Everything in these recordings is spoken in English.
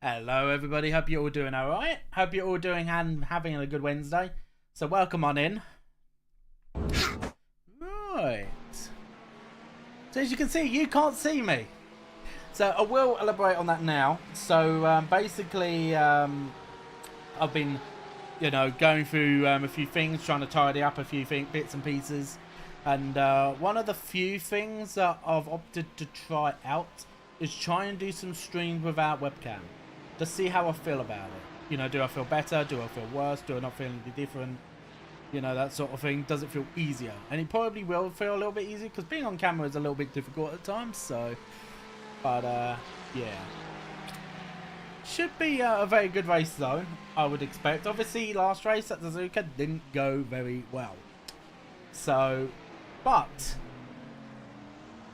Hello everybody, hope you're all doing alright. Hope you're all doing and having a good Wednesday. So welcome on in. Right. So as you can see, you can't see me. So I will elaborate on that now. So basically, I've been, going through a few things, trying to tidy up a few bits and pieces. And one of the few things that I've opted to try out is try and do some streams without webcam. To see how I feel about it. Do I feel better? Do I feel worse? Do I not feel any different? That sort of thing. Does it feel easier? And it probably will feel a little bit easier because being on camera is a little bit difficult at times. So, but yeah. Should be a very good race though, I would expect. Obviously, last race at Aceikith didn't go very well. So, but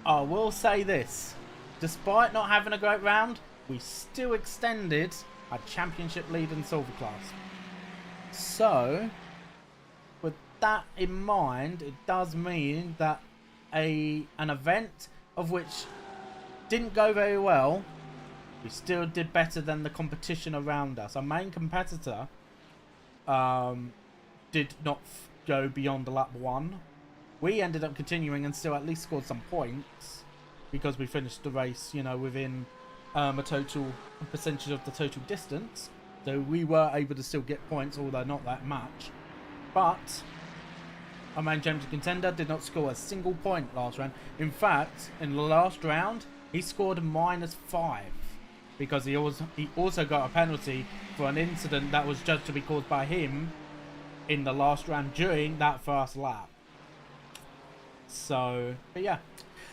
I will say this. Despite not having a great round, we still extended our championship lead in silver class. So, with that in mind, it does mean that an event of which didn't go very well, we still did better than the competition around us. Our main competitor did not go beyond the lap 1. We ended up continuing and still at least scored some points because we finished the race, within a total percentage of the total distance, so we were able to still get points, although not that much. But our main championship contender did not score a single point last round. In fact, in the last round, he scored -5 because he also got a penalty for an incident that was judged to be caused by him in the last round during that first lap. So, but yeah.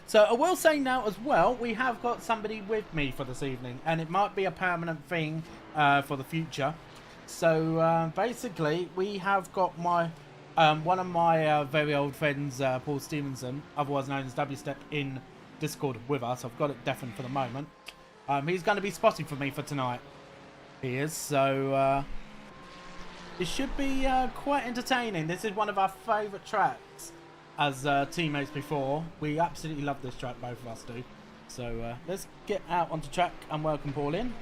So I will say now as well, we have got somebody with me for this evening, and it might be a permanent thing for the future. So basically, we have got my one of my very old friends, Paul Stevenson, otherwise known as W-Step, in Discord with us. I've got it deafened for the moment. He's going to be spotting for me for tonight. He is, so it should be quite entertaining. This is one of our favourite tracks. As teammates before, we absolutely love this track, both of us do. So let's get out onto track and welcome Paul in.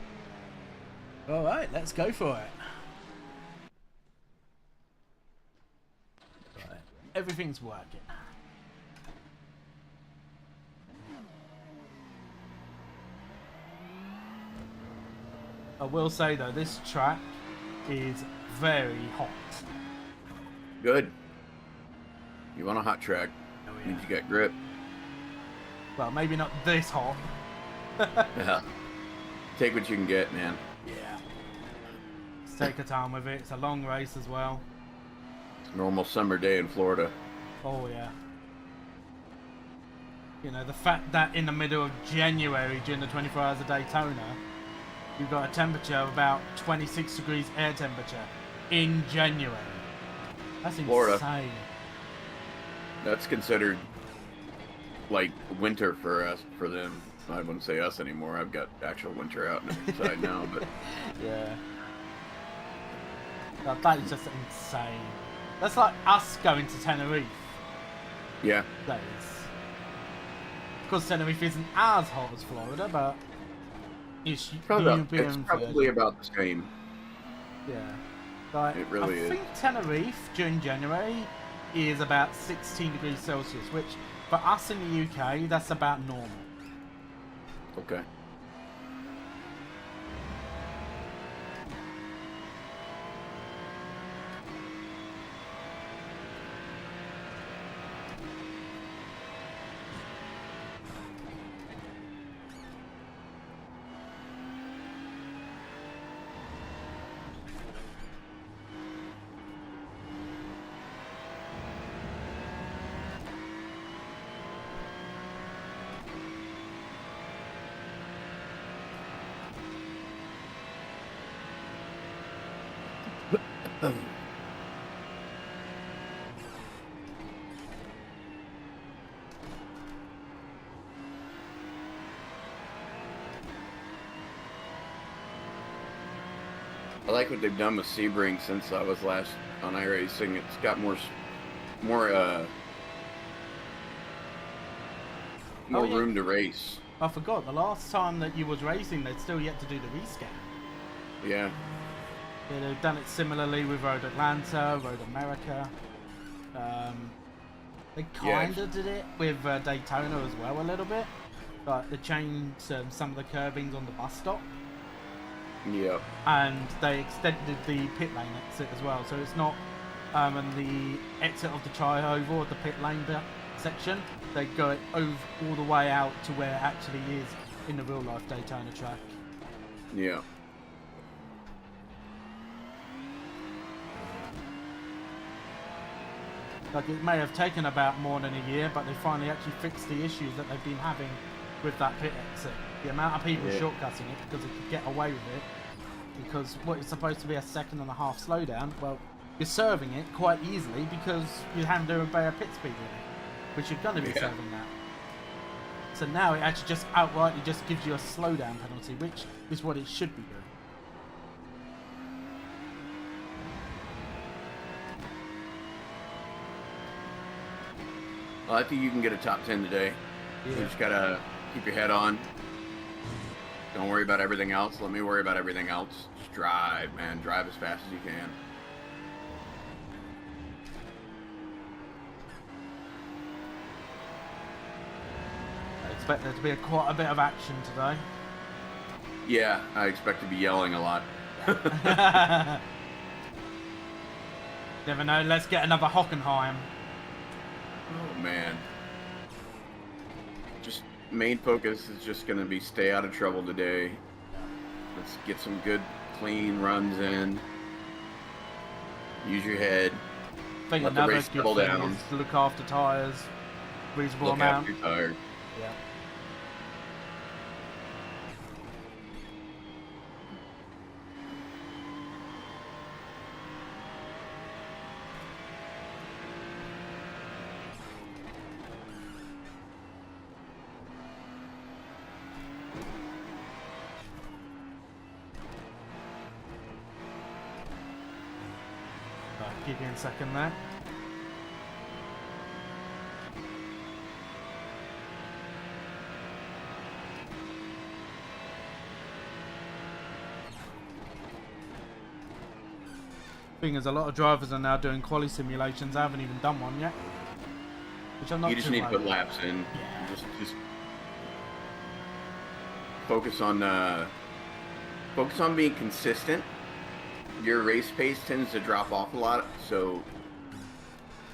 Alright, let's go for it. Right. Everything's working. I will say though, this track is very hot. Good. You want a hot track? Oh, yeah. Means you got grip. Well, maybe not this hot. Yeah. Take what you can get, man. Yeah. Let's take our time with it. It's a long race as well. It's a normal summer day in Florida. Oh, yeah. The fact that in the middle of January, during the 24 hours of Daytona, you've got a temperature of about 26 degrees air temperature in January. That's insane. Florida. That's considered like winter for us, for them. I wouldn't say us anymore. I've got actual winter out inside now, but yeah, that is just insane. That's like us going to Tenerife. yeah, That is. Of course, Tenerife isn't as hot as Florida, but it's probably about the same. Yeah, like, It really is. I think Tenerife during January is about 16 degrees Celsius, which for us in the UK, that's about normal. Okay. I like what they've done with Sebring since I was last on iRacing. It's got more room to race. I forgot, the last time that you was racing, they'd still yet to do the rescan. Yeah. Yeah, they've done it similarly with Road Atlanta, Road America. They kind of did it with Daytona as well a little bit. Like they changed some of the curbings on the bus stop. Yep. And they extended the pit lane exit as well. So it's not and the exit of the tri-oval of the pit lane section. They go over all the way out to where it actually is in the real life Daytona track. Yeah. Like it may have taken about more than a year, but they finally actually fixed the issues that they've been having with that pit exit. The amount of people shortcutting it because they could get away with it. Because what is supposed to be a 1.5 second slowdown, well, you're serving it quite easily because you haven't to obey a pit speed limit, which you're going to be serving that. So now it actually just outrightly just gives you a slowdown penalty, which is what it should be doing. Well, I think you can get a top 10 today. Yeah. You just gotta keep your head on. Don't worry about everything else. Let me worry about everything else. Just drive, man. Drive as fast as you can. I expect there to be quite a bit of action today. Yeah, I expect to be yelling a lot. Never know. Let's get another Hockenheim. Oh, man. Just main focus is just going to be stay out of trouble today. Let's get some good, clean runs in. Use your head. I think let the race settle down. Look after tyres. Reasonable amount. Look after your tires. Yeah. Keep you in second there. Thing is, a lot of drivers are now doing quali simulations. I haven't even done one yet, which I'm not. You just need to put laps in. Yeah. Just focus on being consistent. Your race pace tends to drop off a lot, so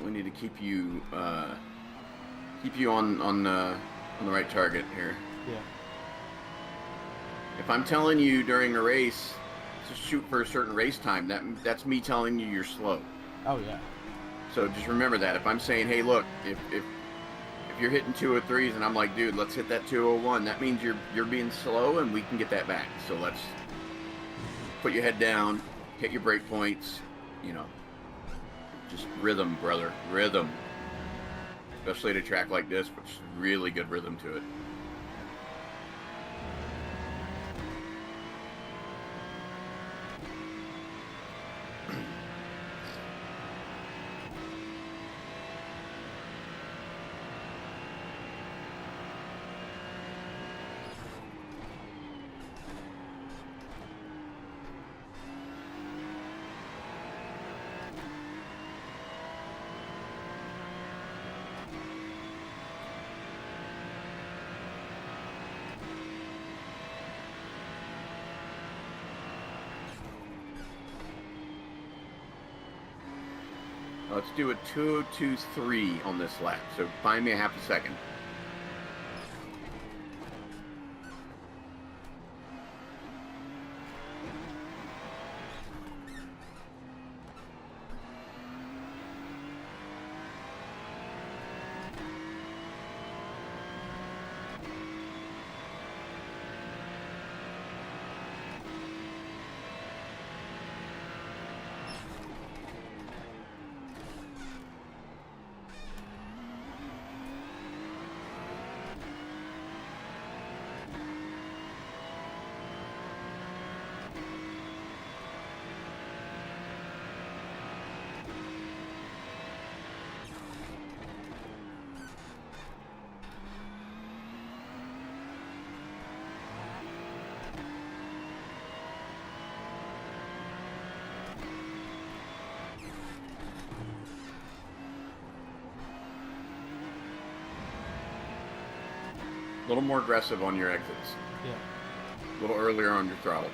we need to keep you on the right target here. Yeah. If I'm telling you during a race to shoot for a certain race time, that's me telling you you're slow. Oh yeah. So just remember that. If I'm saying, hey, look, if you're hitting 203s and I'm like, dude, let's hit that 201, that means you're being slow and we can get that back. So let's put your head down. Hit your brake points, you know, just rhythm, brother, rhythm. Especially at a track like this, which is really good rhythm to it. Let's do a 2:02.3 on this lap. So find me a 0.5 second. A little more aggressive on your exits. Yeah. A little earlier on your throttle.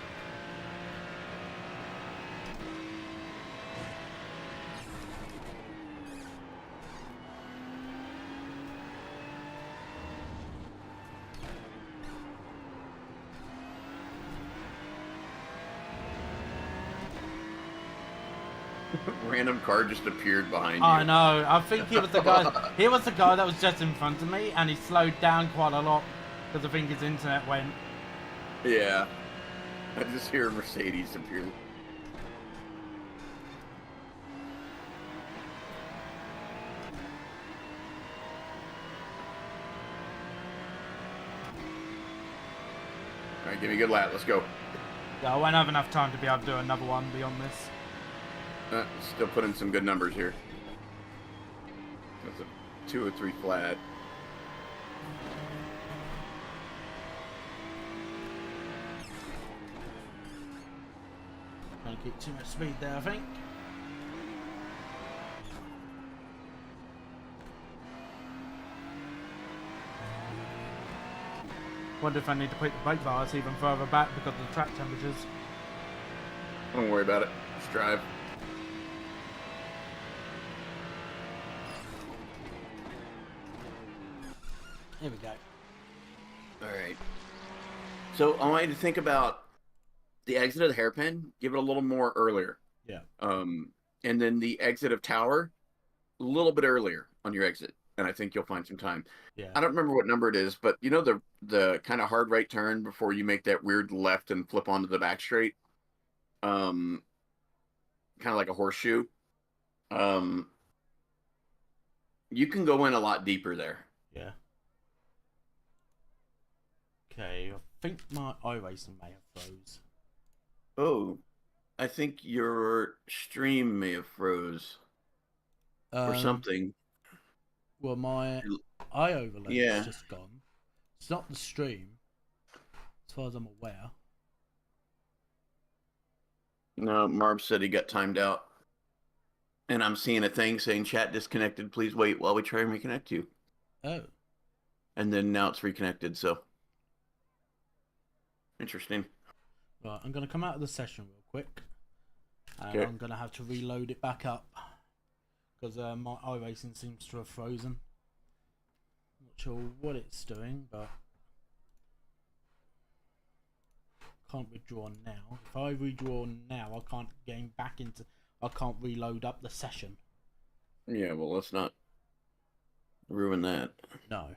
Random car just appeared behind you. I know. I think he was the guy. He was the guy that was just in front of me, and he slowed down quite a lot because I think his internet went. Yeah. I just hear a Mercedes appear. All right, give me a good lap. Let's go. Yeah, I won't have enough time to be able to do another one beyond this. Still putting some good numbers here. That's a 2 or 3 flat. Don't keep too much speed there, I think. Wonder if I need to put the brake bars even further back because of the track temperatures. Don't worry about it. Just drive. Here we go. All right. So I want you to think about the exit of the hairpin. Give it a little more earlier. Yeah. And then the exit of tower, a little bit earlier on your exit, and I think you'll find some time. Yeah. I don't remember what number it is, but you know the kind of hard right turn before you make that weird left and flip onto the back straight. Kind of like a horseshoe. You can go in a lot deeper there. Yeah. Okay, I think my iRacing may have froze. Oh, I think your stream may have froze or something. Well, my eye overlay Yeah. is just gone. It's not the stream, as far as I'm aware. No, Marv said he got timed out. And I'm seeing a thing saying chat disconnected. Please wait while we try and reconnect you. Oh. And then now it's reconnected, so. Interesting. Right, I'm going to come out of the session real quick. And Okay. I'm going to have to reload it back up. Because my iRacing seems to have frozen. Not sure what it's doing, but can't withdraw now. If I withdraw now, I can't gain back into. I can't reload up the session. Yeah, well, let's not ruin that. No.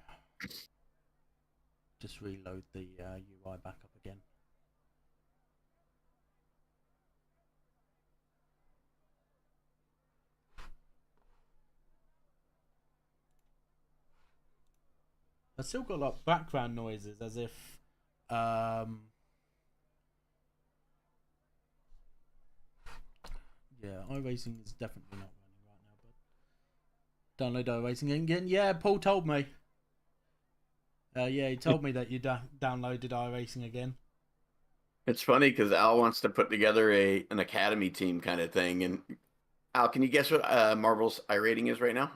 Just reload the UI back up again. I still got like background noises as if yeah, iRacing is definitely not running right now, but download iRacing again. Yeah, Paul told me. Yeah, he told me that you downloaded iRacing again. It's funny because Al wants to put together an academy team kind of thing. And Al, can you guess what Marvel's iRating is right now?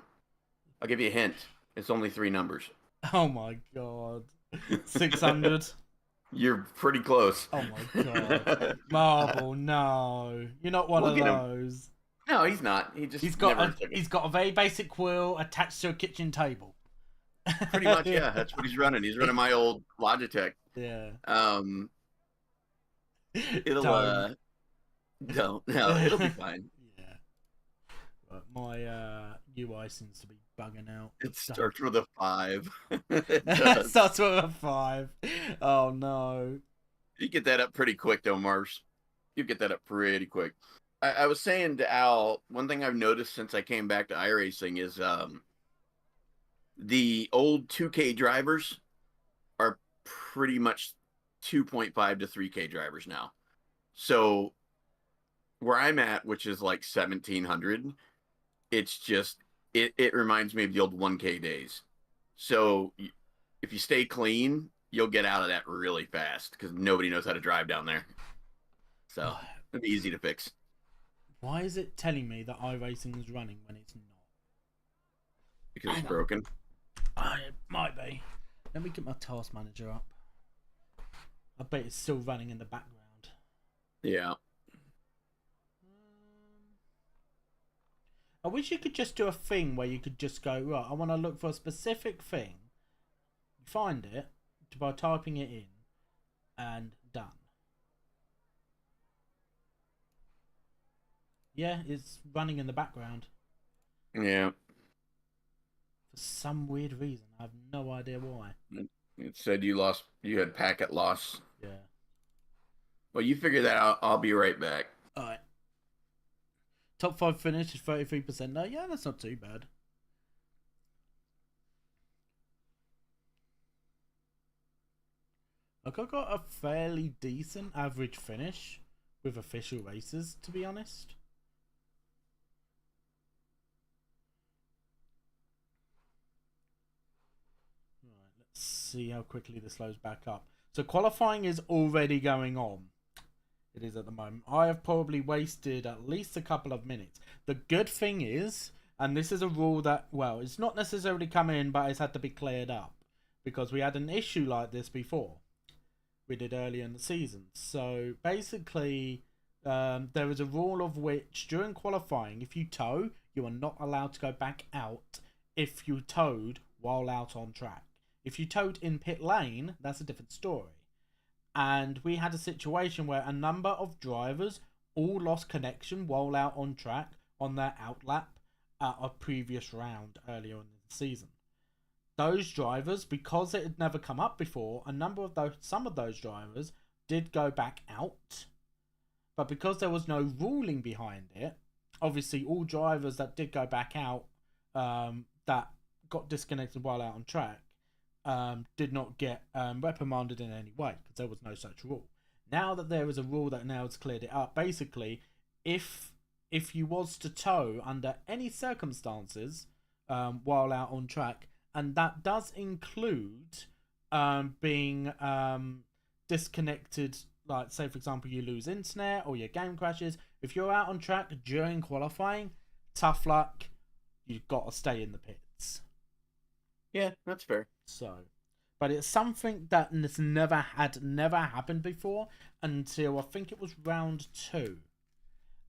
I'll give you a hint. It's only 3 numbers. Oh my god. 600. You're pretty close. Oh my god. Marvel, no. You're not one of those. No, he's not. He's got a very basic wheel attached to a kitchen table. Pretty much, yeah. That's what he's running. He's running my old Logitech. Yeah. It'll don't. No, it'll be fine. Yeah. But my UI seems to be bugging out. It starts with a 5. It starts with a 5. Oh no. You get that up pretty quick though, Mars. You get that up pretty quick. I was saying to Al, one thing I've noticed since I came back to iRacing is the old 2K drivers are pretty much 2.5 to 3K drivers now. So where I'm at, which is like 1700, it's just, it reminds me of the old 1K days. So if you stay clean, you'll get out of that really fast because nobody knows how to drive down there. So it'll be easy to fix. Why is it telling me that iRacing is running when it's not? Because it's broken. It might be. Let me get my task manager up. I bet it's still running in the background. Yeah. I wish you could just do a thing where you could just go, right, I want to look for a specific thing, find it by typing it in, and done. Yeah, it's running in the background. Yeah. For some weird reason. I have no idea why. It said you had packet loss. Yeah. Well, you figure that out. I'll be right back. Alright. Top 5 finish is 33% now. Yeah, that's not too bad. Like, I got a fairly decent average finish with official races, to be honest. Right, let's see how quickly this loads back up. So qualifying is already going on. It is at the moment. I have probably wasted at least a couple of minutes. The good thing is, and this is a rule that, well, it's not necessarily come in, but it's had to be cleared up. Because we had an issue like this before. We did earlier in the season. So basically, there is a rule of which during qualifying, if you tow, you are not allowed to go back out if you towed while out on track. If you towed in pit lane, that's a different story. And we had a situation where a number of drivers all lost connection while out on track on their outlap at a previous round earlier in the season. Those drivers, because it had never come up before, some of those drivers did go back out. But because there was no ruling behind it, obviously all drivers that did go back out that got disconnected while out on track did not get reprimanded in any way because there was no such rule. Now that there is a rule that now has cleared it up, basically, if you was to tow under any circumstances while out on track, and that does include being disconnected, like say for example you lose internet or your game crashes, if you're out on track during qualifying, tough luck, you've got to stay in the pits. Yeah, that's fair. So, but it's something that has never happened before until I think it was round 2,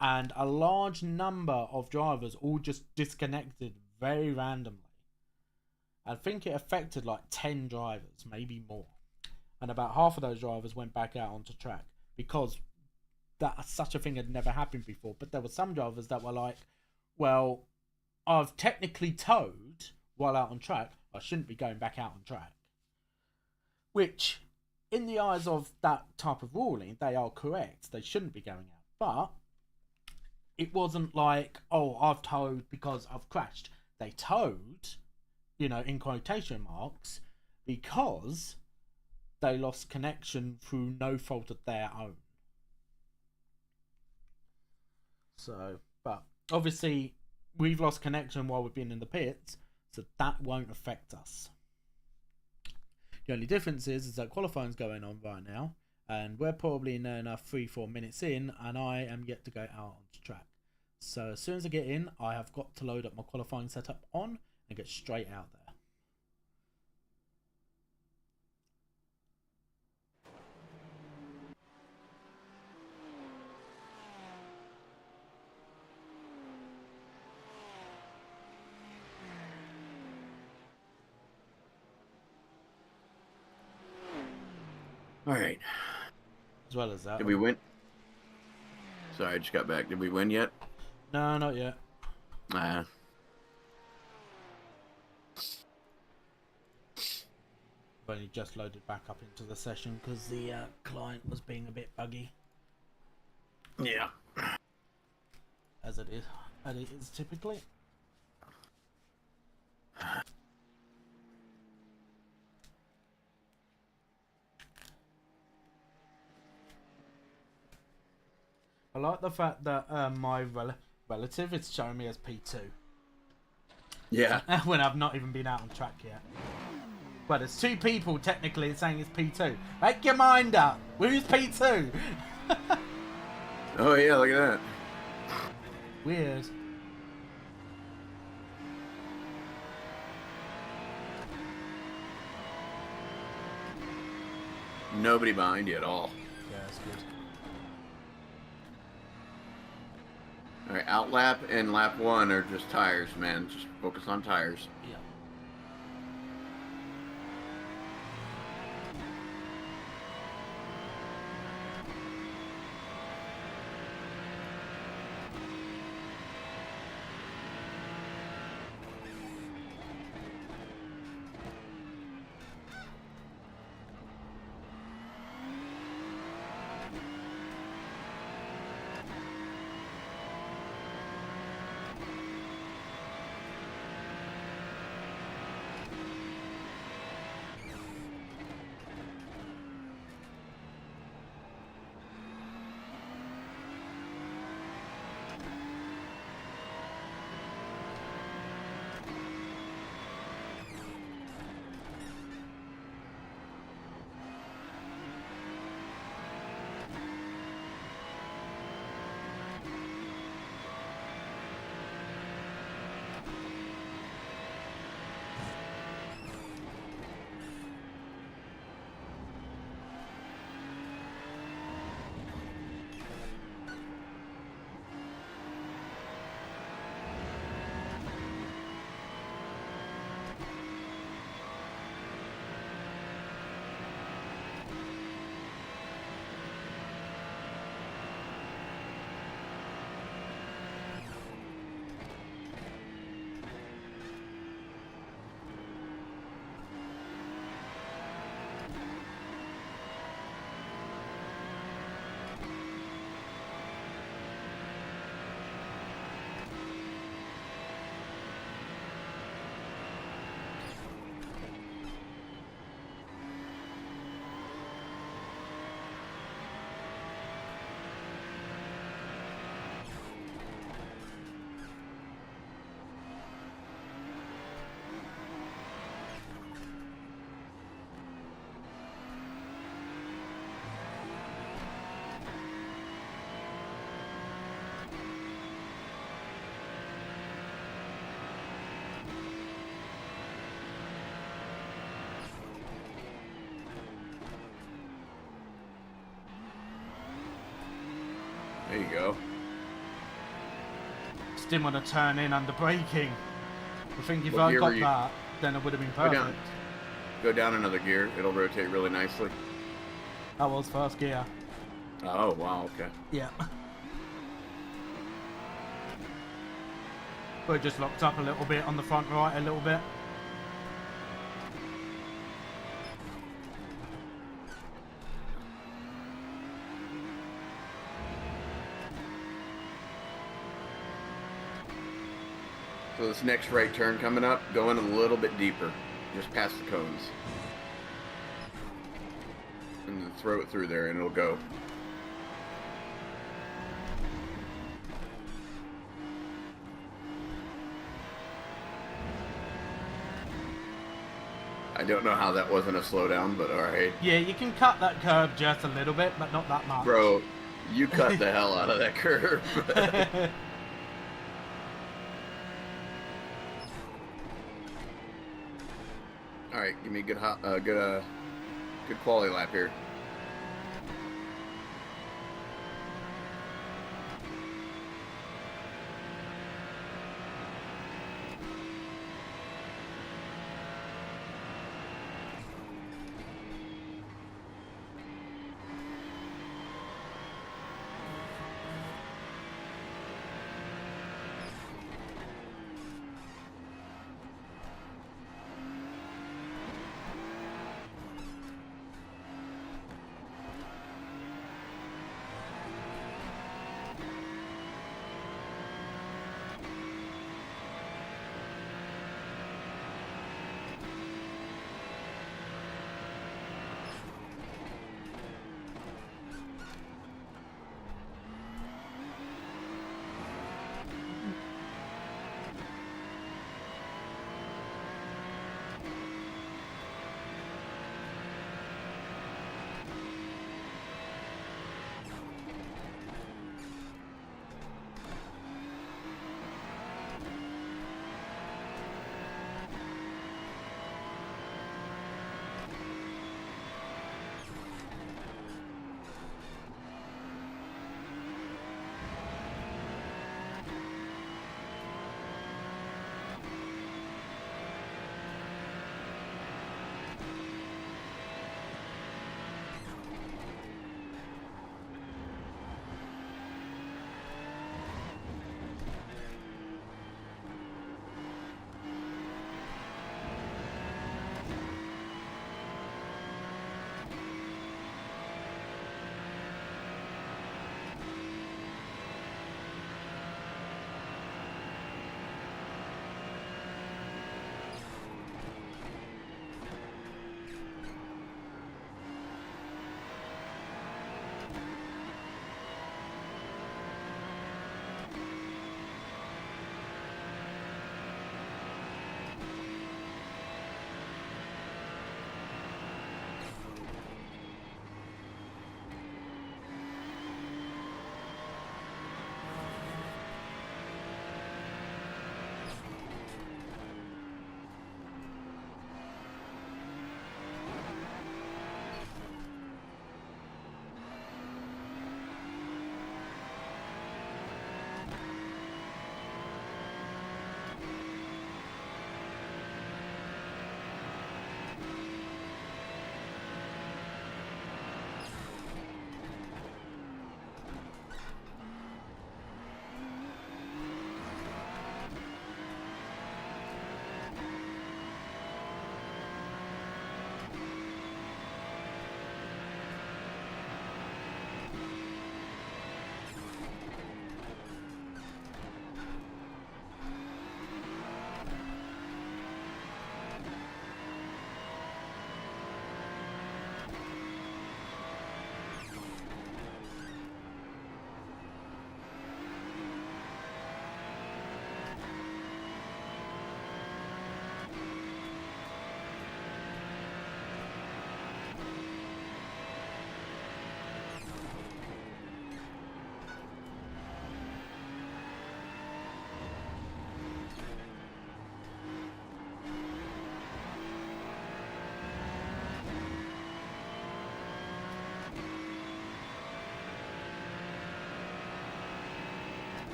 and a large number of drivers all just disconnected very randomly. I think it affected like 10 drivers, maybe more, and about half of those drivers went back out onto track because such a thing had never happened before. But there were some drivers that were like, well, I've technically towed while out on track, I shouldn't be going back out on track. Which, in the eyes of that type of ruling, they are correct. They shouldn't be going out. But it wasn't like, oh, I've towed because I've crashed. They towed, in quotation marks, because they lost connection through no fault of their own. So, but obviously, we've lost connection while we've been in the pits, so that won't affect us. The only difference is that qualifying's going on right now, and we're probably near enough 3-4 minutes in, and I am yet to go out onto track. So as soon as I get in, I have got to load up my qualifying setup on and get straight out there. All right. As well as that. Did we win? Sorry, I just got back. Did we win yet? No, not yet. Nah. I've only just loaded back up into the session because the client was being a bit buggy. Yeah. As it is typically. I like the fact that my relative is showing me as P2. Yeah. When I've not even been out on track yet. But it's 2 people technically saying it's P2. Make your mind up. Who's P2? Oh yeah, look at that. Weird. Nobody behind you at all. Yeah, that's good. All right, out lap and lap 1 are just tires, man. Just focus on tires. Yeah. There you go. Just didn't want to turn in under braking. I think if What I gear got were you- that, then it would have been Go down. perfect. Go down another gear. It'll rotate really nicely. That was first gear. Oh, wow, okay. Yeah. But it just locked up a little bit on the front right, a little bit. So this next right turn coming up, go in a little bit deeper, just past the cones. And then throw it through there and it'll go. I don't know how that wasn't a slowdown, but alright. Yeah, you can cut that curve just a little bit, but not that much. Bro, you cut the hell out of that curve. Alright, give me a good quality lap here.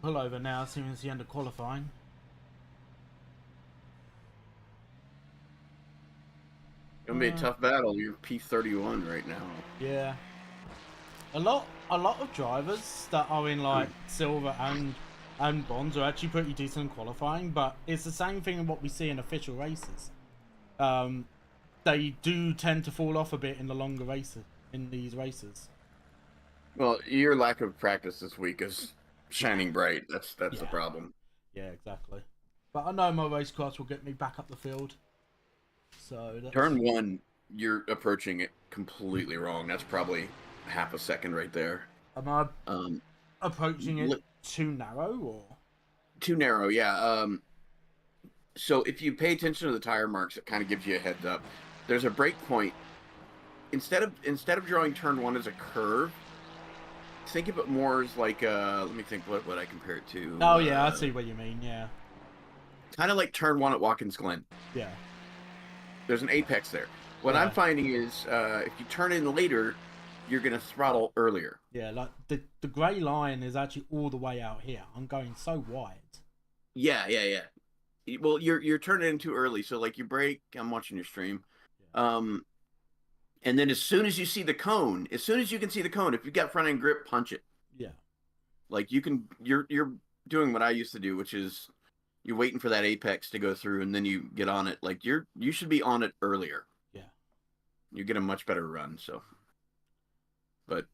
pull over now as soon as the end of qualifying. It's gonna be a tough battle. You're P31 right now. Yeah. A lot of drivers that are in like silver and bronze are actually pretty decent in qualifying, but it's the same thing in what we see in official races. They do tend to fall off a bit in the longer races, in these races. Well, your lack of practice this week is shining bright. That's the problem. Yeah, exactly. But I know my race class will get me back up the field. So that's... Turn 1, you're approaching it completely wrong. That's probably half a second right there. Am I approaching it too narrow or? Too narrow, yeah. So if you pay attention to the tire marks, it kind of gives you a heads up. There's a break point. Instead of drawing turn 1 as a curve, think of it more as like let me think what I compare it to. Oh yeah, I see what you mean. Yeah. Kind of like turn 1 at Watkins Glen. Yeah. There's an apex there. What I'm finding is if you turn in later, you're gonna throttle earlier. Yeah, like the grey line is actually all the way out here. I'm going so wide. Yeah. Well, you're turning in too early, so like you brake. I'm watching your stream. Yeah. And then as soon as you see the cone, as soon as you can see the cone, if you've got front end grip, punch it. Yeah. Like you're doing what I used to do, which is you're waiting for that apex to go through, and then you get on it. Like you should be on it earlier. Yeah. You get a much better run. So, but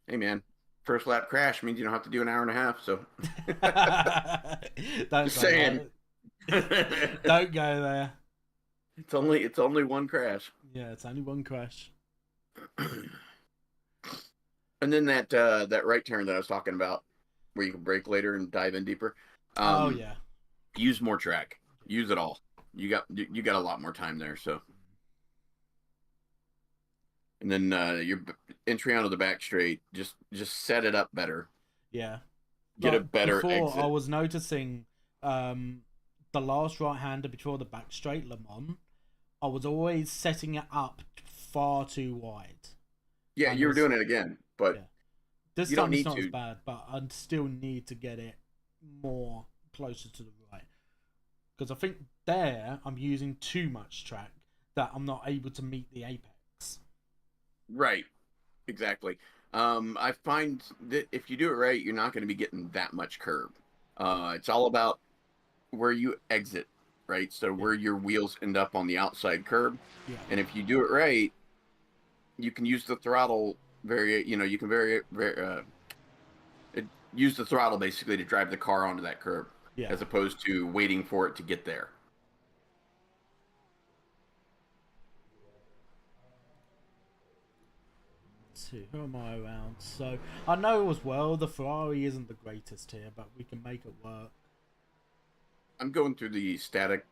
hey, man, first lap crash means you don't have to do an hour and a half. So, just saying. Don't go there. It's only one crash. Yeah, it's only one crash. And then that right turn that I was talking about, where you can brake later and dive in deeper. Oh yeah. Use more track. Use it all. You got a lot more time there. So. And then your entry onto the back straight, just set it up better. Yeah. Get a better before, exit. I was noticing the last right-hander before the back straight Le Mans, I was always setting it up far too wide. Yeah, and you were doing it again, but this you time don't it's need not to. as bad, but I still need to get it more closer to the right. Because I think there I'm using too much track that I'm not able to meet the apex. Right, exactly. I find that if you do it right, you're not going to be getting that much curb. It's all about where you exit, right? So where your wheels end up on the outside curb. Yeah. And if you do it right, you can use the throttle you can use the throttle basically to drive the car onto that curb, as opposed to waiting for it to get there. Who am I around? So I know as well the Ferrari isn't the greatest here, but we can make it work. I'm going through the static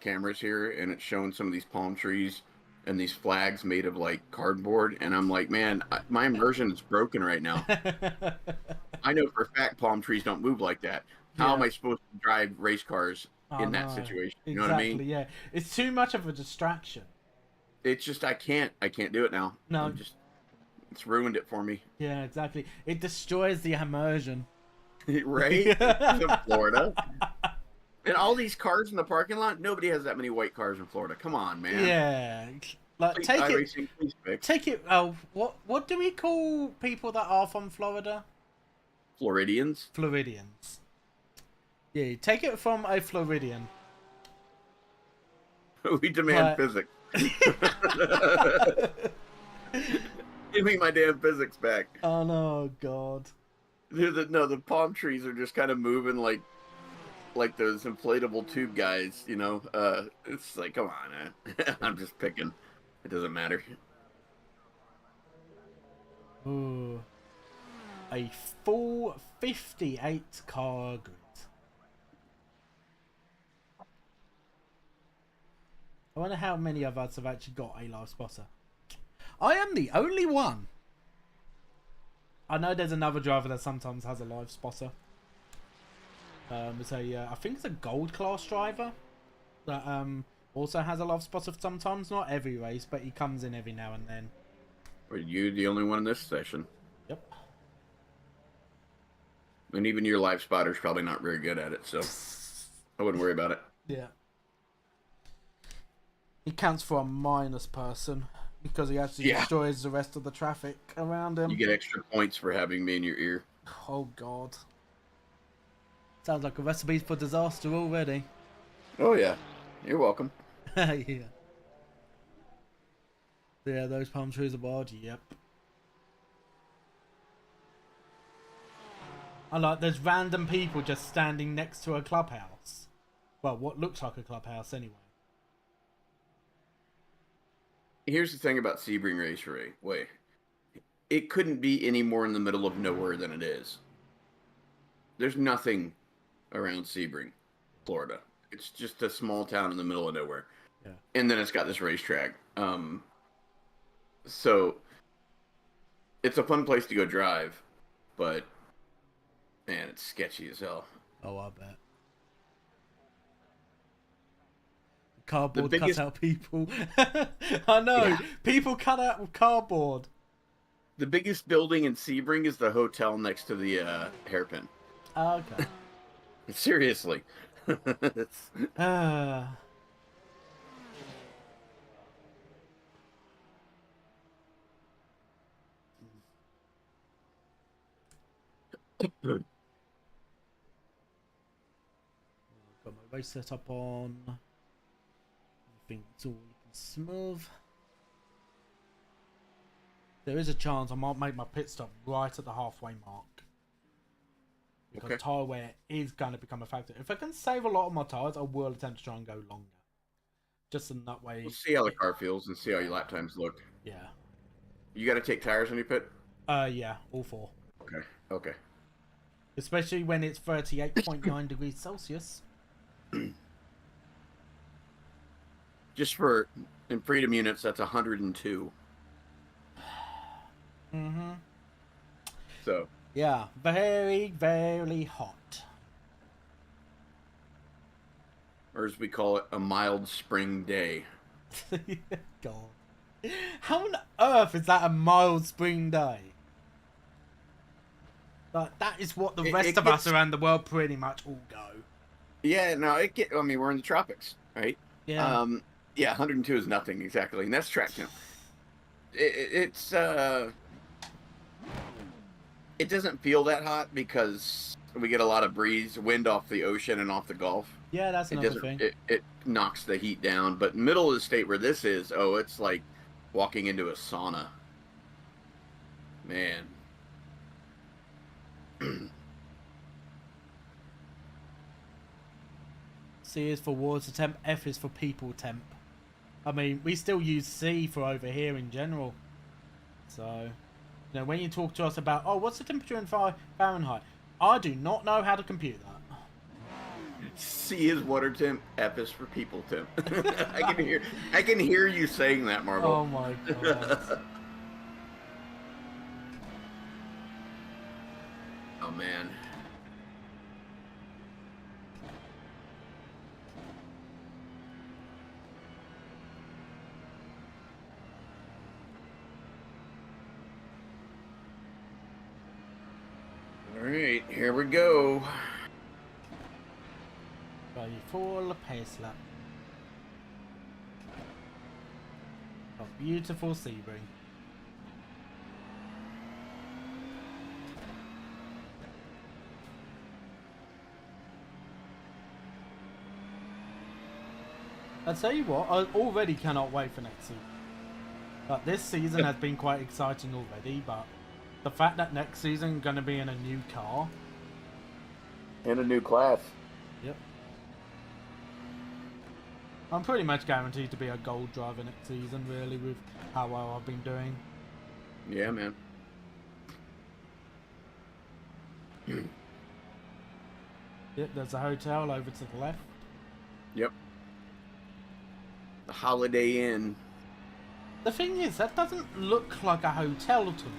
cameras here, and it's showing some of these palm trees and these flags made of like cardboard, and I'm like, man, my immersion is broken right now. I know for a fact palm trees don't move like that. How am I supposed to drive race cars in that situation? You know what I mean? Yeah, it's too much of a distraction. It's just I can't do it now. No, it's ruined it for me. Yeah, exactly. It destroys the immersion. Right? In Florida. And all these cars in the parking lot, nobody has that many white cars in Florida. Come on, man. Yeah. Like please, take iRacing, it. Take it. Oh, what do we call people that are from Florida? Floridians. Floridians. Yeah, take it from a Floridian. We demand physics. Give me my damn physics back. Oh no, God. The palm trees are just kind of moving like those inflatable tube guys, you know. It's like, come on, I'm just picking. It doesn't matter. Ooh. A full 58 car grid. I wonder how many of us have actually got a live spotter. I am the only one. I know there's another driver that sometimes has a live spotter. It's I think it's a gold class driver that also has a live spotter sometimes. Not every race, but he comes in every now and then. Are you the only one in this session? Yep. And even your live spotter's probably not very good at it, so I wouldn't worry about it. Yeah. He counts for a minus person because he actually destroys the rest of the traffic around him. You get extra points for having me in your ear. Oh, God. Sounds like a recipe for disaster already. Oh, yeah. You're welcome. Yeah. Yeah, those palm trees are wild. Yep. I like there's random people just standing next to a clubhouse. Well, what looks like a clubhouse anyway. Here's the thing about Sebring Raceway. It couldn't be any more in the middle of nowhere than it is. There's nothing around Sebring, Florida. It's just a small town in the middle of nowhere. Yeah. And then it's got this racetrack. So it's a fun place to go drive, but man, it's sketchy as hell. Oh, I bet. Cardboard cut out people. I know. Yeah. People cut out with cardboard. The biggest building in Sebring is the hotel next to the hairpin. Oh, okay. Seriously. Got my race set up on. Everything's all looking smooth. There is a chance I might make my pit stop right at the halfway mark. Because tyre wear is going to become a factor. If I can save a lot of my tyres, I will attempt to try and go longer. Just in that way. We'll see how the car feels and see how your lap times look. Yeah. You got to take tires when you pit? Yeah, all 4. Okay. Especially when it's 38.9 degrees Celsius. Just for, in freedom units, that's 102. Mm-hmm. So. Yeah, very, very hot. Or as we call it, a mild spring day. God. How on earth is that a mild spring day? Like, that is what the rest of us around the world pretty much all go. Yeah, no, I mean, we're in the tropics, right? Yeah. Yeah, 102 is nothing, exactly. And that's track temp. It doesn't feel that hot because we get a lot of wind off the ocean and off the Gulf. Yeah, that's another thing. It knocks the heat down. But middle of the state where this is, it's like walking into a sauna. Man. C is for water temp, F is for people temp. I mean, we still use C for over here in general. So, you know, when you talk to us about, what's the temperature in Fahrenheit? I do not know how to compute that. C is water temp, F is for people temp. I can hear you saying that, Marvel. Oh my god. Oh man. Alright, here we go. Ready for the pace lap. A beautiful Sebring. I'll tell you what, I already cannot wait for next season. Like, this season has been quite exciting already, but the fact that next season going to be in a new car. In a new class. Yep. I'm pretty much guaranteed to be a gold driver next season, really, with how well I've been doing. Yeah, man. Yep, there's a hotel over to the left. Yep. The Holiday Inn. The thing is, that doesn't look like a hotel to me.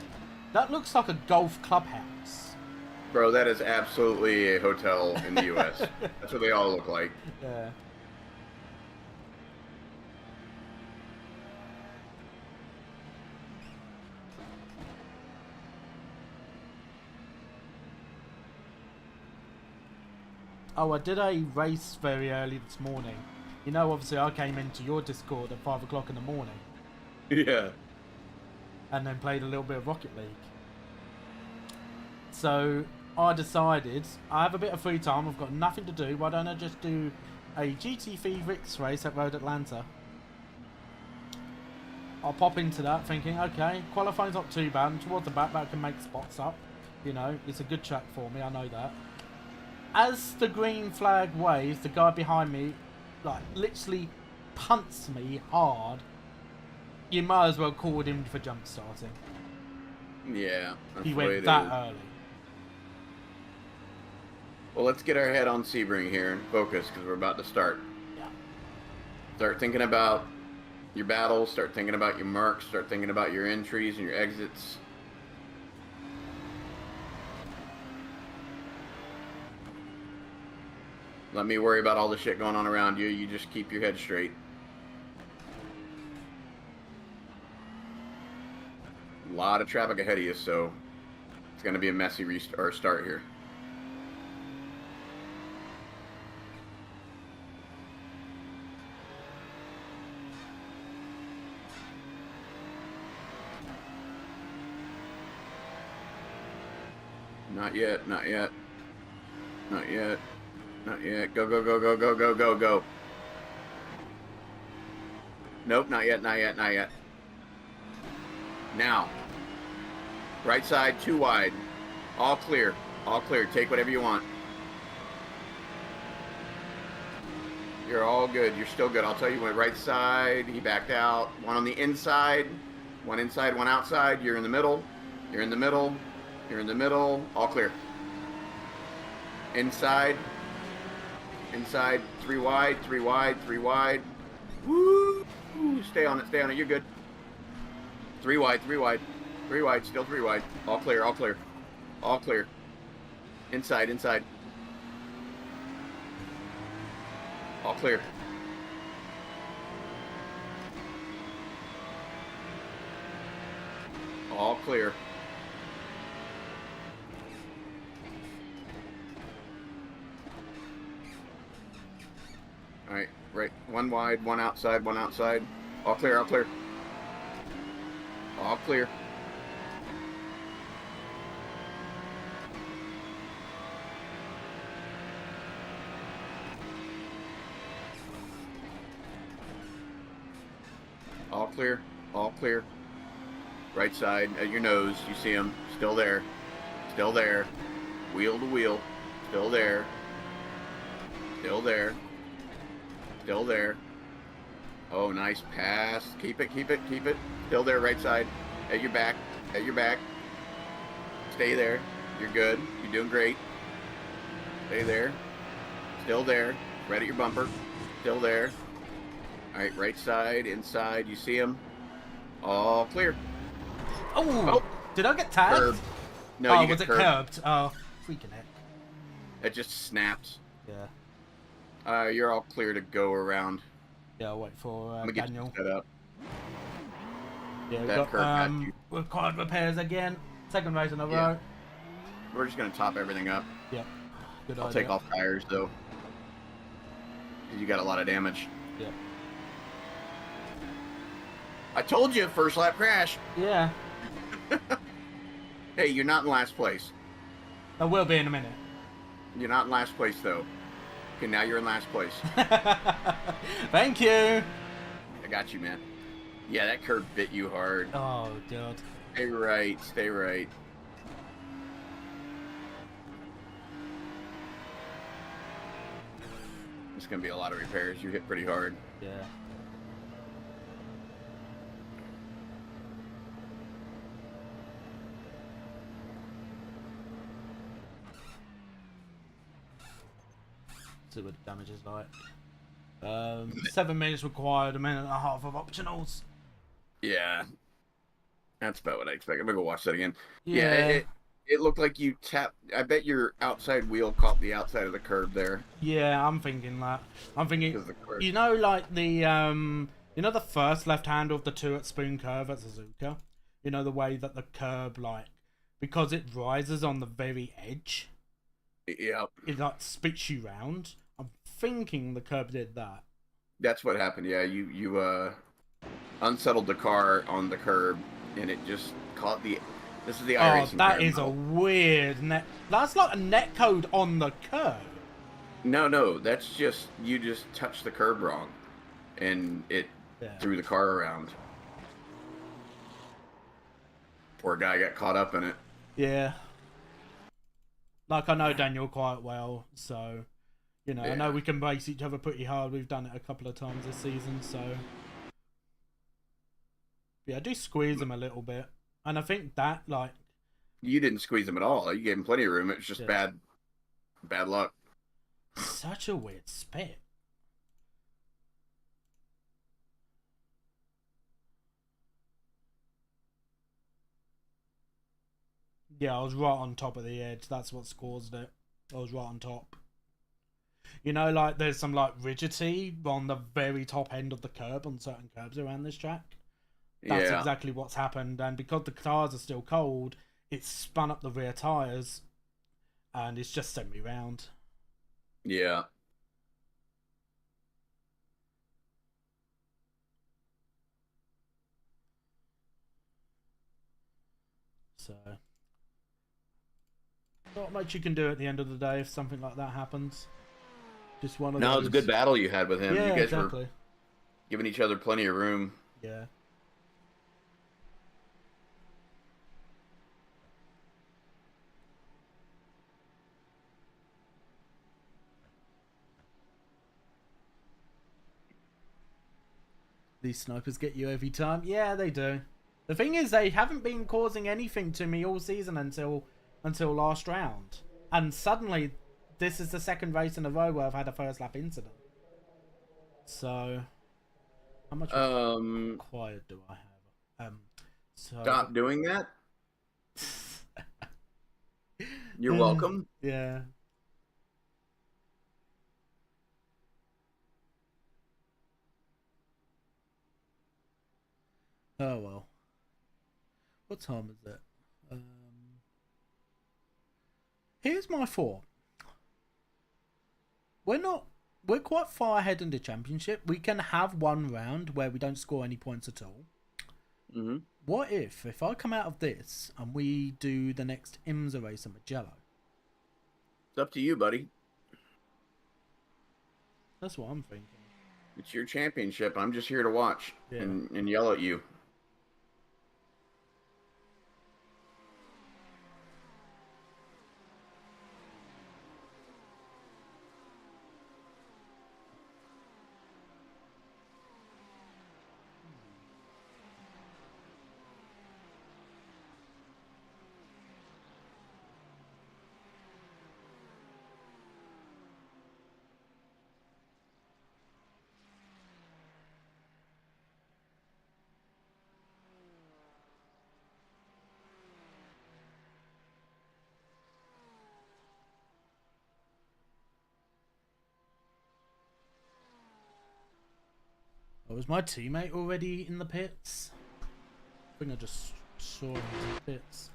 That looks like a golf clubhouse. Bro, that is absolutely a hotel in the U.S. That's what they all look like. Yeah. Oh, I did a race very early this morning. You know, obviously I came into your Discord at 5 o'clock in the morning. Yeah. And then played a little bit of Rocket League. So I decided I have a bit of free time. I've got nothing to do. Why don't I just do a GT3 Ricks race at Road Atlanta? I'll pop into that thinking, okay, qualifying's not too bad. And towards the back, I can make spots up. You know, it's a good track for me. I know that. As the green flag waves, the guy behind me, like, literally punts me hard. You might as well call him for jump starting. Yeah. He went that early. Well, let's get our head on Sebring here and focus because we're about to start. Yeah. Start thinking about your battles, start thinking about your marks, start thinking about your entries and your exits. Let me worry about all the shit going on around you. You just keep your head straight. A lot of traffic ahead of you, so it's going to be a messy start here. Not yet, not yet. Not yet. Not yet. Go, go, go, go, go, go, go, go. Nope, not yet, not yet, not yet. Now. Right side, too wide. All clear. All clear. Take whatever you want. You're all good. You're still good. I'll tell you what, right side, he backed out. One on the inside. One inside, one outside. You're in the middle. You're in the middle. You're in the middle. All clear. Inside. Inside. 3 wide. 3 wide. 3 wide. Woo! Stay on it. Stay on it. You're good. 3 wide. 3 wide. 3 wide. Still 3 wide. All clear. All clear. All clear. Inside. Inside. All clear. All clear. All right, right. 1 wide, 1 outside, 1 outside. All clear, all clear. All clear. All clear, all clear. Right side at your nose, you see him. Still there. Still there. Wheel to wheel. Still there. Still there. Still there. Oh, nice pass. Keep it, keep it, keep it. Still there, right side. At your back. At your back. Stay there. You're good. You're doing great. Stay there. Still there. Right at your bumper. Still there. All right, right side, inside. You see him. All clear. Oh, did I get tagged? Curb. No, you was get it curbed? Oh, freaking heck. It just snapped. Yeah. You're all clear to go around. Yeah, I'll wait for I'm gonna get Daniel. you set up. Yeah, we've That curb got got you. required repairs again. Second race in a Yeah. row. We're just gonna top everything up. Yep. Good I'll idea. take off tires though, 'cause you got a lot of damage. Yep. I told you, first lap crash. Yeah. Hey, you're not in last place. I will be in a minute. You're not in last place though. Okay, now you're in last place. Thank you. I got you, man. Yeah, that curb bit you hard. Oh, God. Stay right, stay right. It's gonna be a lot of repairs. You hit pretty hard. Yeah. See what the damage is like. 7 minutes required, 1.5 minutes of optionals. Yeah. That's about what I expect. I'm gonna go watch that again. Yeah. It looked like you tapped. I bet your outside wheel caught the outside of the curb there. Yeah, I'm thinking that. I'm thinking, Because of the curb. you know, like the, you know the first left handle of the 2 at spoon curve at Suzuka? You know, the way that the curb, like, because it rises on the very edge, Yep. it like spits you round. I'm thinking the curb did that. That's what happened. Yeah, you unsettled the car on the curb, and it just caught the. This is the Oh, iRacing that curb is a model. weird net. That's like a net code on the curb. No, that's just you just touched the curb wrong, and it Yeah. threw the car around. Poor guy got caught up in it. Yeah. Like, I know Daniel quite well, so, you know, I know Yeah. we can race each other pretty hard. We've done it a couple of times this season, so. Yeah, I do squeeze him a little bit. And I think that, like. You didn't squeeze him at all. You gave him plenty of room. It's just Yeah. bad luck. Such a weird spit. Yeah, I was right on top of the edge. That's what's caused it. I was right on top. You know, like, there's some, like, rigidity on the very top end of the curb on certain curbs around this track. That's Yeah. exactly what's happened. And because the tires are still cold, it's spun up the rear tires and it's just sent me round. Yeah. So, not much you can do at the end of the day if something like that happens. Just one of No, those. it was a good battle you had with him. Yeah, You guys exactly. were giving each other plenty of room. Yeah. These snipers get you every time. Yeah, they do. The thing is, they haven't been causing anything to me all season until last round. And suddenly, this is the second race in a row where I've had a first lap incident. So, how much required do I have? So Stop doing that. You're uh, welcome. yeah. Oh well. What time is it? Here's my thought. We're not. We're quite far ahead in the championship. We can have one round where we don't score any points at all. Mm-hmm. What if I come out of this and we do the next IMSA race in Magello? It's up to you, buddy. That's what I'm thinking. It's your championship. I'm just here to watch Yeah. and yell at you. Oh, was my teammate already in the pits? I think I just saw him in the pits.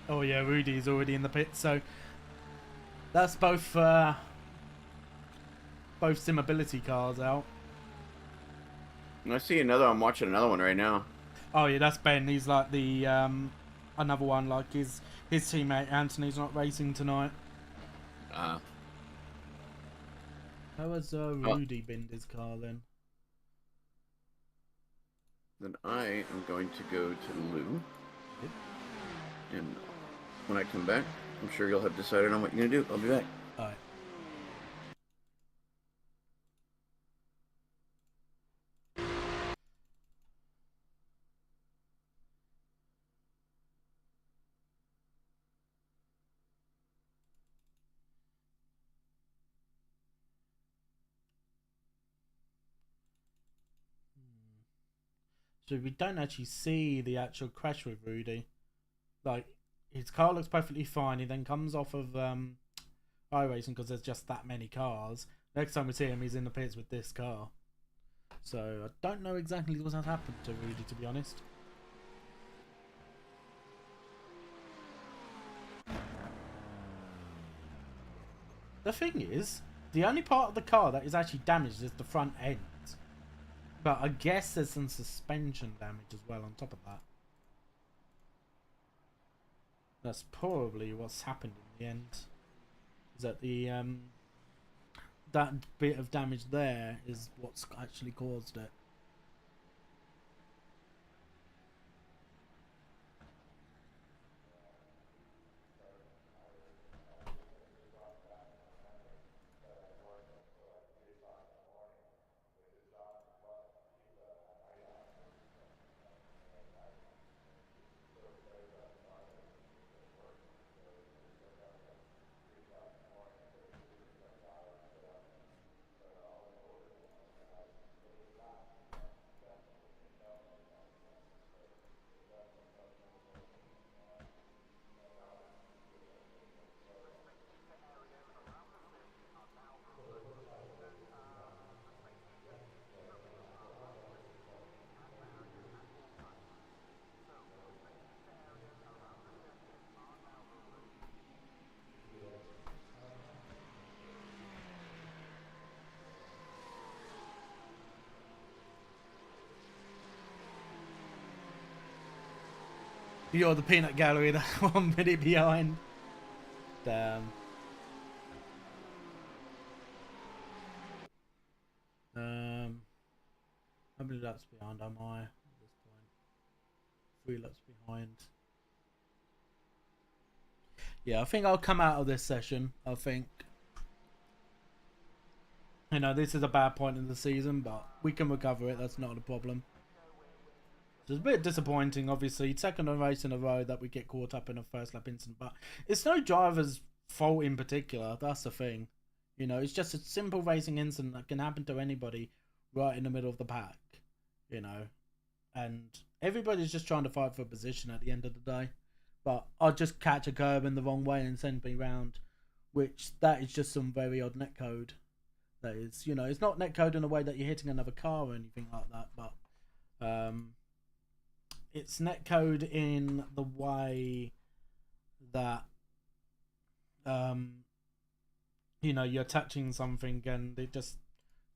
Oh yeah, Rudy's already in the pits, so that's both sim ability cars out. I see another. I'm watching another one right now. Oh yeah, that's Ben. He's like the another one. Like his teammate Anthony's not racing tonight. How has Rudy binned his car then? Then I am going to go to the loo. And when I come back, I'm sure you'll have decided on what you're going to do. I'll be back. Alright. So we don't actually see the actual crash with Rudy. Like, his car looks perfectly fine. He then comes off of iRacing because there's just that many cars. Next time we see him, he's in the pits with this car. So I don't know exactly what has happened to Rudy, to be honest. The thing is, the only part of the car that is actually damaged is the front end. But I guess there's some suspension damage as well on top of that. That's probably what's happened in the end. Is that the that bit of damage there is what's actually caused it. You're the peanut gallery that 1 minute behind. Damn. How many laps behind am I at this point? 3 laps behind. Yeah, I think I'll come out of this session. I think, you know, this is a bad point in the season, but we can recover it. That's not a problem. It's a bit disappointing, obviously. Second race in a row that we get caught up in a first lap incident, but it's no driver's fault in particular. That's the thing. You know, it's just a simple racing incident that can happen to anybody right in the middle of the pack. You know, and everybody's just trying to fight for a position at the end of the day. But I'll just catch a curb in the wrong way and send me round, which that is just some very odd netcode. That is, you know, it's not netcode in a way that you're hitting another car or anything like that, but it's netcode in the way that you know, you're touching something and it just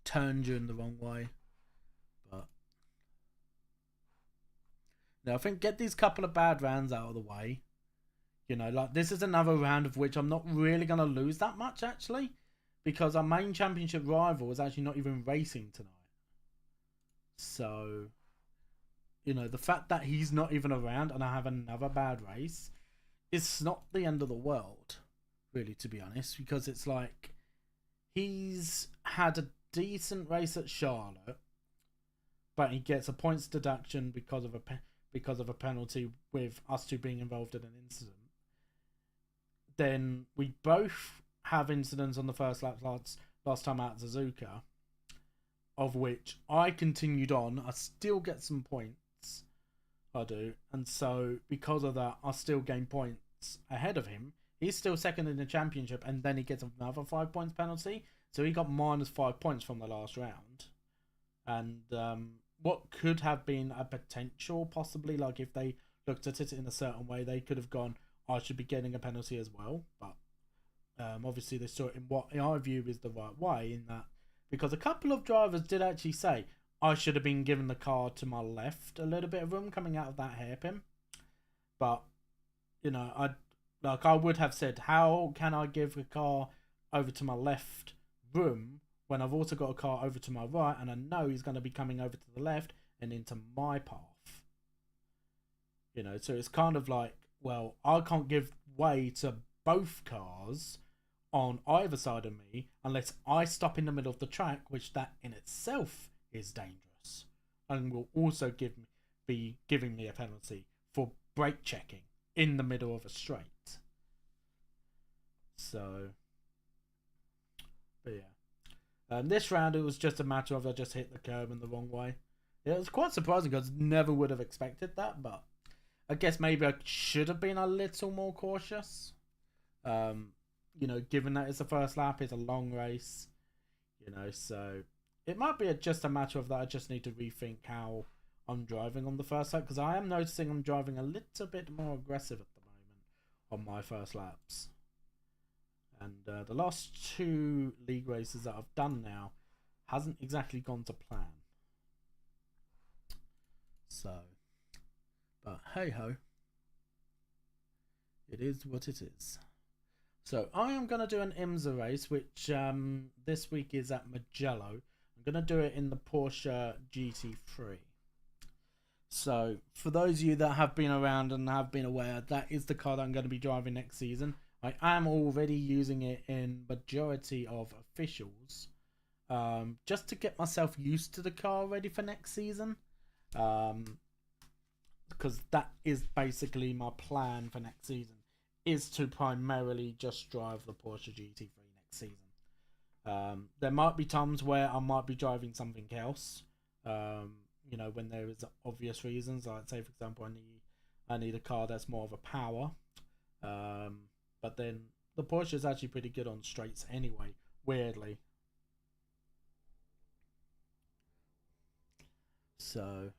turns you in the wrong way. But now I think get these couple of bad rounds out of the way. You know, like this is another round of which I'm not really going to lose that much actually, because our main championship rival is actually not even racing tonight. So, you know, the fact that he's not even around and I have another bad race, it's not the end of the world, really, to be honest, because it's like he's had a decent race at Charlotte, but he gets a points deduction because of a penalty with us two being involved in an incident. Then we both have incidents on the first lap last time out at Suzuka, of which I continued on. I still get some points. I do. And so because of that, I still gain points ahead of him. He's still second in the championship, and then he gets another 5 points penalty. So he got -5 points from the last round. And what could have been a potential, possibly, like if they looked at it in a certain way, they could have gone, I should be getting a penalty as well. But obviously they saw it in what in our view is the right way, in that because a couple of drivers did actually say I should have been given the car to my left a little bit of room coming out of that hairpin. But you know, I would have said, how can I give a car over to my left room when I've also got a car over to my right and I know he's going to be coming over to the left and into my path? You know, so it's kind of like, well, I can't give way to both cars on either side of me unless I stop in the middle of the track, which that in itself is dangerous and will also be giving me a penalty for brake checking in the middle of a straight. So, but yeah. This round, it was just a matter of I just hit the curb in the wrong way. Yeah, it was quite surprising because I never would have expected that, but I guess maybe I should have been a little more cautious. You know, given that it's the first lap, it's a long race, you know, so it might be just a matter of that I just need to rethink how I'm driving on the first lap, because I am noticing I'm driving a little bit more aggressive at the moment on my first laps. And And the last 2 league races that I've done now hasn't exactly gone to plan. So, but hey ho, it is what it is. So I am going to do an IMSA race, which this week is at Mugello. I'm going to do it in the Porsche GT3. So for those of you that have been around and have been aware, that is the car that I'm going to be driving next season. I am already using it in majority of officials, just to get myself used to the car ready for next season. Because that is basically my plan for next season, is to primarily just drive the Porsche GT3 next season. There might be times where I might be driving something else, you know, when there is obvious reasons, like say for example I need a car that's more of a power, but then the Porsche is actually pretty good on straights anyway, weirdly. So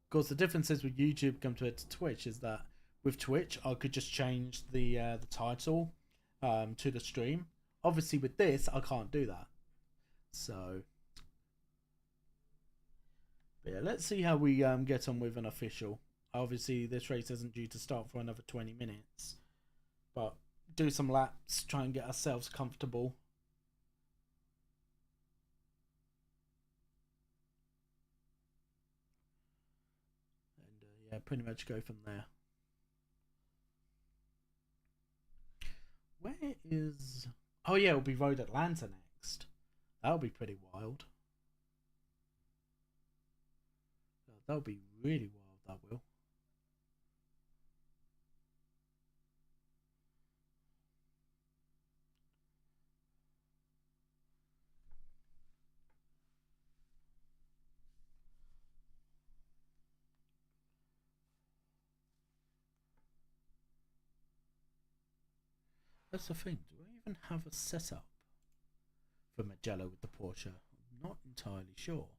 of course the difference is with YouTube compared to Twitch is that with Twitch I could just change the title to the stream. Obviously with this I can't do that. So but yeah, let's see how we get on with an official. Obviously this race isn't due to start for another 20 minutes, but do some laps, try and get ourselves comfortable. And yeah, pretty much go from there. Where is... oh yeah, it'll be Road Atlanta next. That'll be pretty wild. That'll be really wild, that will. That's the thing, do I even have a setup for Mugello with the Porsche? I'm not entirely sure,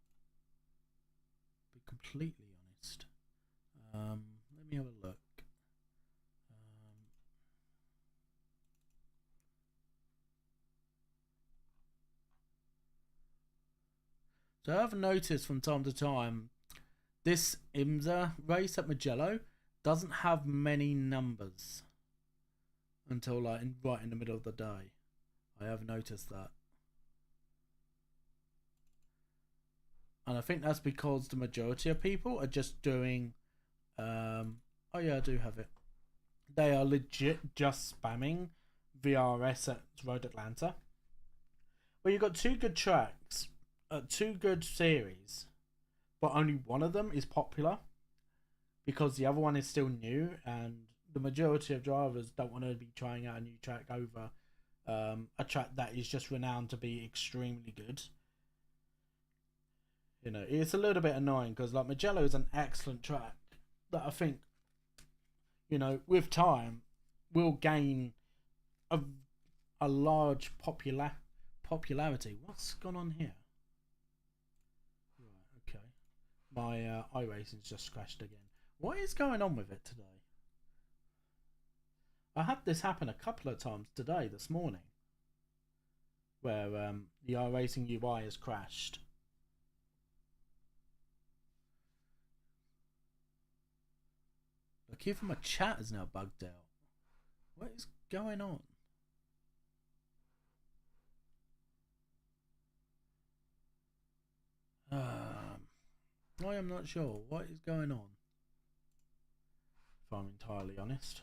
to be completely honest. Let me have a look. So I've noticed from time to time this IMSA race at Mugello doesn't have many numbers until like right in the middle of the day. I have noticed that. And I think that's because the majority of people are just doing oh yeah, I do have it. They are legit just spamming VRS at Road Atlanta. Well, you've got 2 good tracks, 2 good series, but only one of them is popular because the other one is still new, and the majority of drivers don't want to be trying out a new track over a track that is just renowned to be extremely good. You know, it's a little bit annoying because like Mugello is an excellent track that I think, you know, with time will gain a large popularity. What's gone on here? Right, okay. My iRacing's just crashed again. What is going on with it today? I had this happen a couple of times today, this morning, where the iRacing UI has crashed. Look, even my chat is now bugged out. What is going on? I am not sure what is going on, if I'm entirely honest.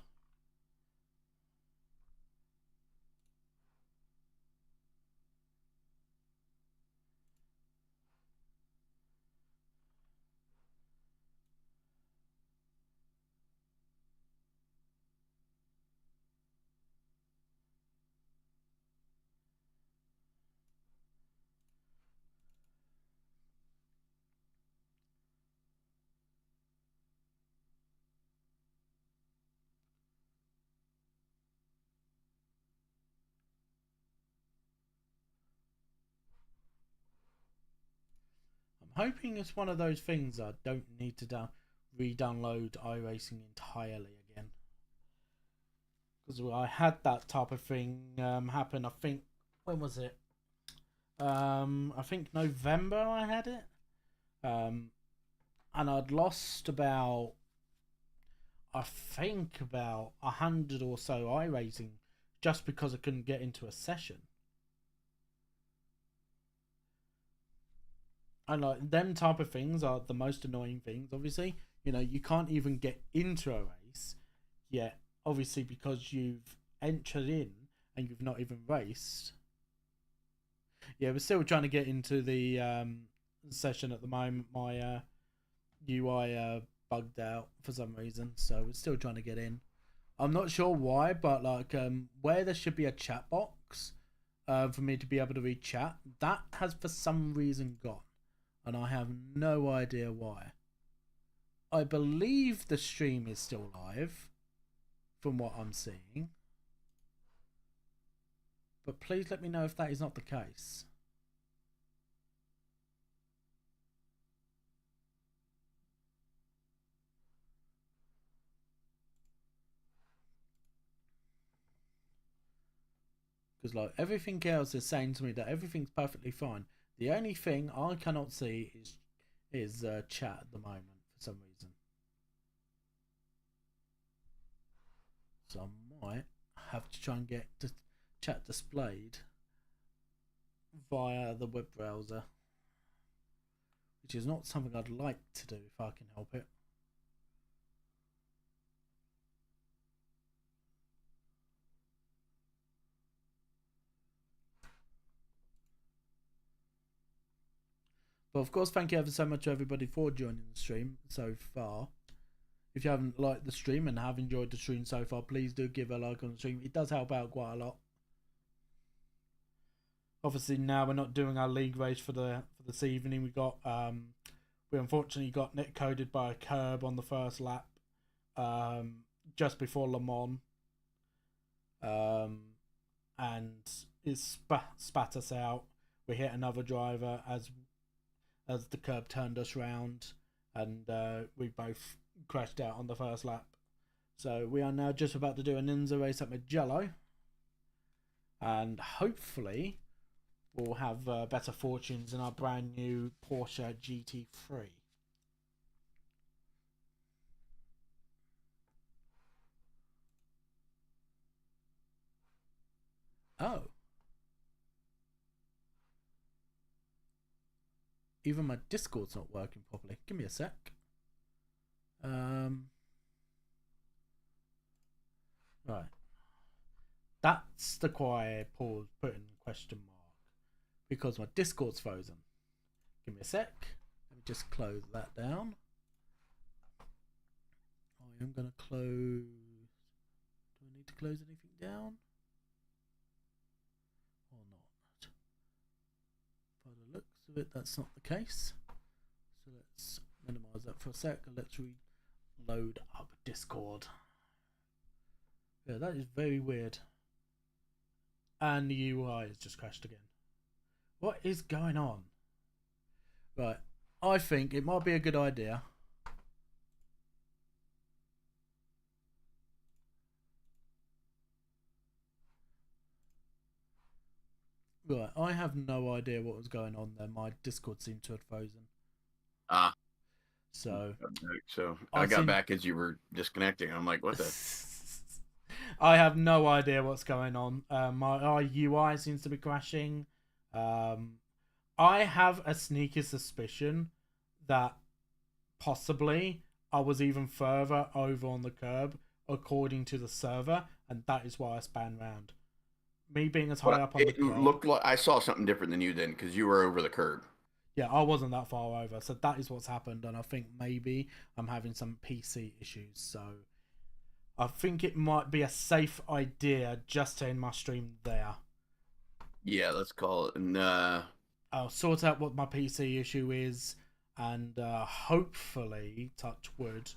I'm hoping it's one of those things I don't need to re-download iRacing entirely again. Because I had that type of thing happen. I think, when was it? I think November I had it. And I'd lost about, I think about 100 or so iRacing just because I couldn't get into a session. And like them type of things are the most annoying things. Obviously, you know, you can't even get into a race yet. Obviously, because you've entered in and you've not even raced. Yeah, we're still trying to get into the session at the moment. My UI bugged out for some reason, so we're still trying to get in. I'm not sure why, but like where there should be a chat box for me to be able to read chat, that has for some reason gone, and I have no idea why. I believe the stream is still live from what I'm seeing, but please let me know if that is not the case. Because like everything else is saying to me that everything's perfectly fine. The only thing I cannot see is chat at the moment for some reason. So I might have to try and get the chat displayed via the web browser, which is not something I'd like to do if I can help it. But of course, thank you ever so much to everybody for joining the stream so far. If you haven't liked the stream and have enjoyed the stream so far, please do give a like on the stream. It does help out quite a lot. Obviously, now we're not doing our league race for this evening. We unfortunately got net coded by a curb on the first lap, just before Le Mans, and it spat us out. We hit another driver as the curb turned us round, and we both crashed out on the first lap. So we are now just about to do a Ninja race at Mugello, and hopefully we'll have better fortunes in our brand new Porsche GT3. Oh. Even my Discord's not working properly. Give me a sec. Right. That's the quiet pause put in question mark. Because my Discord's frozen. Give me a sec. Let me just close that down. I am going to close... Do I need to close anything down? Or not? By the looks of it, that's not the case. So let's minimize that for a sec and let's reload up Discord. Yeah, that is very weird. And the UI has just crashed again. What is going on? Right, I think it might be a good idea. Right, I have no idea what was going on there. My Discord seemed to have frozen. Ah. So I got back as you were disconnecting. I'm like, what the? I have no idea what's going on. My UI seems to be crashing. I have a sneaky suspicion that possibly I was even further over on the curb according to the server, and that is why I span round. Me being as high up on the curb. It looked like I saw something different than you then, because you were over the curb. Yeah, I wasn't that far over, so that is what's happened, and I think maybe I'm having some PC issues, so I think it might be a safe idea just to end my stream there. Yeah, let's call it. And I'll sort out what my PC issue is, and hopefully, touch wood,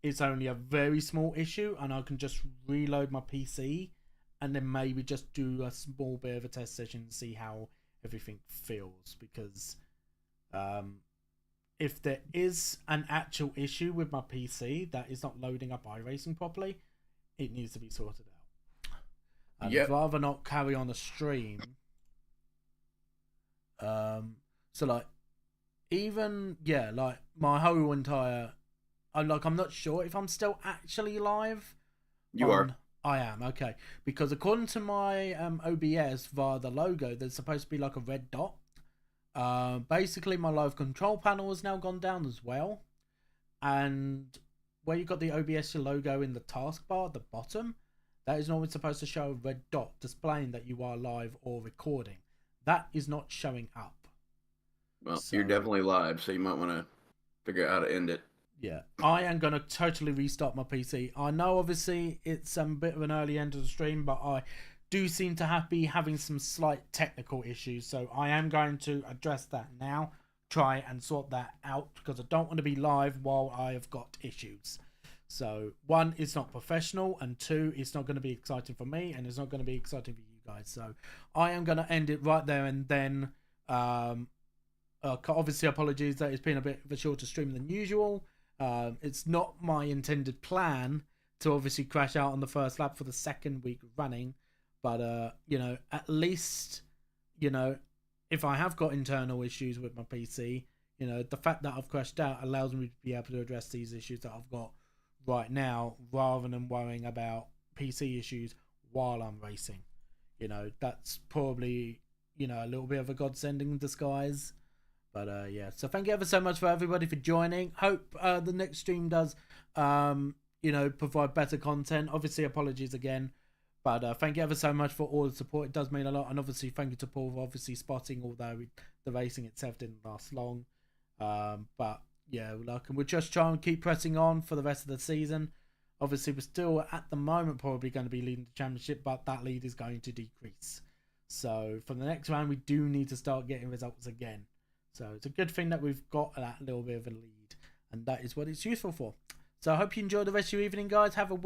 it's only a very small issue, and I can just reload my PC, and then maybe just do a small bit of a test session and see how everything feels, because if there is an actual issue with my PC that is not loading up iRacing properly, it needs to be sorted out. and Yep. I'd rather not carry on a stream. So like, even like my whole entire, I'm not sure if I'm still actually live. You are. I am, okay, because according to my OBS via the logo, there's supposed to be like a red dot. Basically my live control panel has now gone down as well, and where you got the OBS logo in the taskbar at the bottom, that is normally supposed to show a red dot displaying that you are live or recording. That is not showing up. Well, so, you're definitely live, so you might want to figure out how to end it. Yeah, I am going to totally restart my PC. I know obviously it's a bit of an early end of the stream, but I do seem to be having some slight technical issues, so I am going to address that now, try and sort that out, because I don't want to be live while I have got issues. So one, it's not professional, and two, it's not going to be exciting for me, and it's not going to be exciting for you guys. So I am going to end it right there and then. Obviously apologies that it's been a bit of a shorter stream than usual. It's not my intended plan to obviously crash out on the first lap for the second week running, but you know, at least, you know, if I have got internal issues with my PC, you know, the fact that I've crashed out allows me to be able to address these issues that I've got right now, rather than worrying about PC issues while I'm racing. You know, that's probably, you know, a little bit of a godsend in disguise. But yeah, so thank you ever so much for everybody for joining. Hope the next stream does, you know, provide better content. Obviously, apologies again, but thank you ever so much for all the support. It does mean a lot, and obviously, thank you to Paul for obviously spotting, although the racing itself didn't last long. But yeah, like, we'll just try and keep pressing on for the rest of the season. Obviously, we're still at the moment probably going to be leading the championship, but that lead is going to decrease. So for the next round, we do need to start getting results again. So it's a good thing that we've got that little bit of a lead, and that is what it's useful for. So I hope you enjoy the rest of your evening, guys. Have a